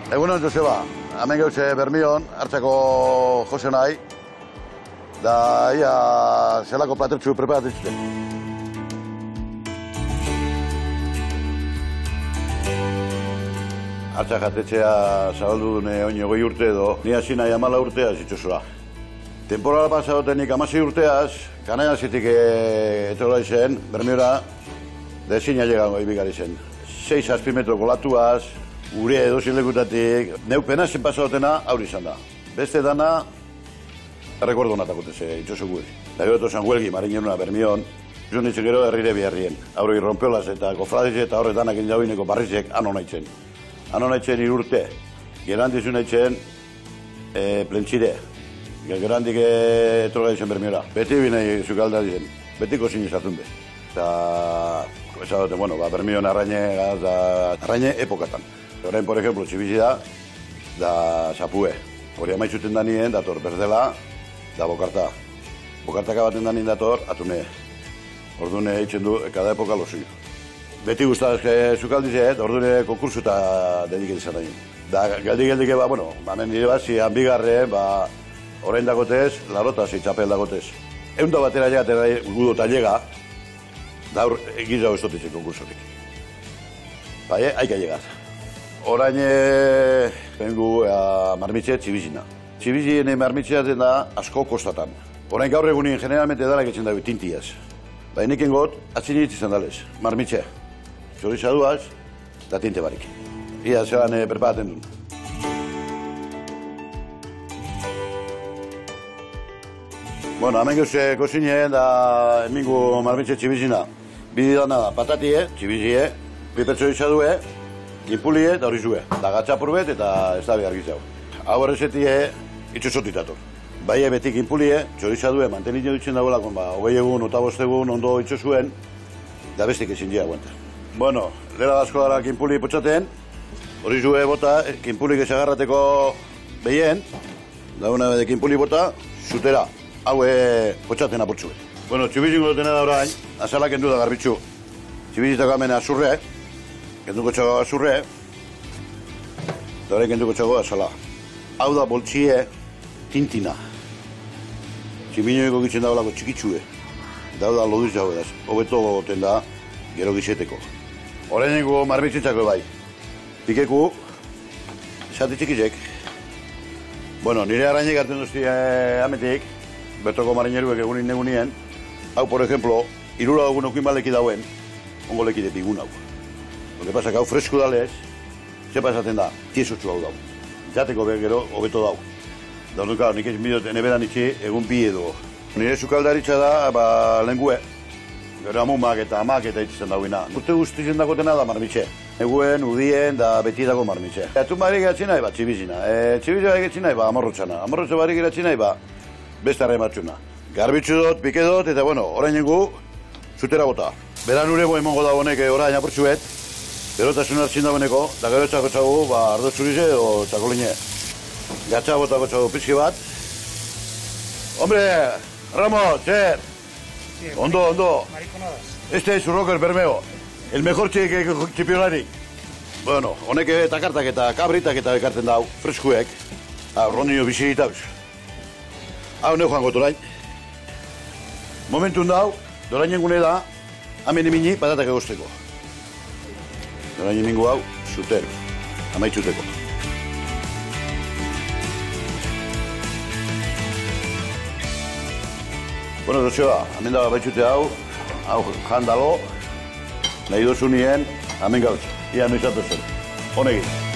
Egunon, Joseba. Hemen gauze Bermion, hartzako Jose nahi. Da, ia, zelako platertxu preparatzen zuten. Hartzak jatetxea zabaldu dune oin 20 urte edo, ni hasi nahi 14 urteaz itxosura. Temporala pasadotenik 16 urteaz, kanaia zitik etola izen, Bermiora, dezina llegango ibigari zen. 6-7 metroko latuaz, gure edozin lekutatik, neu penazen pasadotena aurri izan da. Beste dana, errekordo natakote ze itxoso gure. Da gero San Huelgi, marinenuna Bermion, zuen itxe gero herrire biharrien. Aurroi rompeolaz eta kofradize eta horre danak indauineko barrizek ano nahitzen. Ano nahitzen irurte, gerandizun nahitzen plentxire. Gerandik etrola dizen Bermiora. Beti binei zukalda dizen, betiko zin izatun be. Eta, esadote, bueno, Bermion arraine epokatan. Orain, por ejemplo, txibizi da Zapue. Hori amaitzuten da nien, dator Berdela, da Bokarta. Bokartaka baten da nien dator, Atune. Ordune eitzen du, kada epoka lozi. Beti guztaz zukaldize, ordune konkursu eta dediketan da nien. Da, geldik, bueno, hemen nire bat, zian bigarre, orain dagotez, larotaz, itxapel dagotez. Eunda batera llegatera gudo eta llega, da hor egizau ez dotitzen konkursorik. Bai, haika llegat. Orain bengu marmitxe txibizina. Txibizien marmitxeatzen da asko kostatan. Orain gaur egunin generalmente dalak etxen dago tintiaz. Baina niken got, atzinit izan dalez, marmitxe. Txorizaduaz, da tinte barik. Ia zelan preparaten duen. Bueno, hemen gauze kozinien da emingo marmitxe txibizina. Bidi dana da patatie, txibizie, pipertxo izadue, ginpulie eta hori zue. Da gatxapur bet eta ez da behar gizau. Hau errezetie itxosotitator. Bai betik ginpulie, txorizadue, mantenitio ditzen dagoelako, 20 egun, 25 egun ondo itxosuen, da bestik ezin dira guenta. Bueno, lera asko dara ginpuli potxaten, hori zue bota, ginpulik ezagarrateko behien, da una de ginpuli bota, zutera, hau potxaten apurtxue. Bueno, txibizingo dutena da orain, azala kendu da garbitxu. Txibizitako hemen azurre, kenduko txago azurre, eta horrein kenduko txago azala. Hau da boltxie tintina. Tximinoiko gitzen dagoelako txikitsue. Eta hau da loduz jau edaz, hobeto goten da gero gizeteko. Horrein marmitzitzako bai. Pikeku, esati txikizek. Bueno, nire arrainek hartzen duzti ametik, bertoko marineruek egunin negunien. Hau, por ejemplo, 3 egun okuin baleki dauen, ongo lekide bigun hau. Lo que pasa, hau fresku dalez, ze pasaten da, tiesotxu hau dau. Jateko gero, hobeto dau. Da hori, nik ez bidot, neberan itxe, egun bi edo. Nire zukaldaritza da, lengue. Gero amumak eta amak eta itzen dauina. Urte guztien dagotena da marmitxe. Eguen, udien, da beti dago marmitxe. Atun barik eratxin nahi, txibizina. Txibizina eratxin nahi, amorrotxana. Amorrotxa barik eratxin nahi, beste arre matxuna. Garbitzu dut, pike dut, eta bueno, orain nengu, zutera bota. Beran urego emongo da honek orain apurtxuet, berotasun hartzin da honeko, da gero txako txagu, ardo txurize o txakoline. Gatxa botako txagu pizki bat. Hombre, Ramos, zer. Ondo, ondo. Este es Rocker Bermeo, el mejor txipiolari. Bueno, honek takartak eta kabritak eta bekarten dau, freskuek. Rondino bizi ditauz. Hau ne joango dorain. Momentun dau, dorain engune da, hamen emini patatak egosteko. Dorain emingo hau, zutero, amaitzuteko. Bueno, Joseba, hamen da baitzute hau jandalo, nahi dozunien, hamen gauz, ia noiz atozen. Honegin.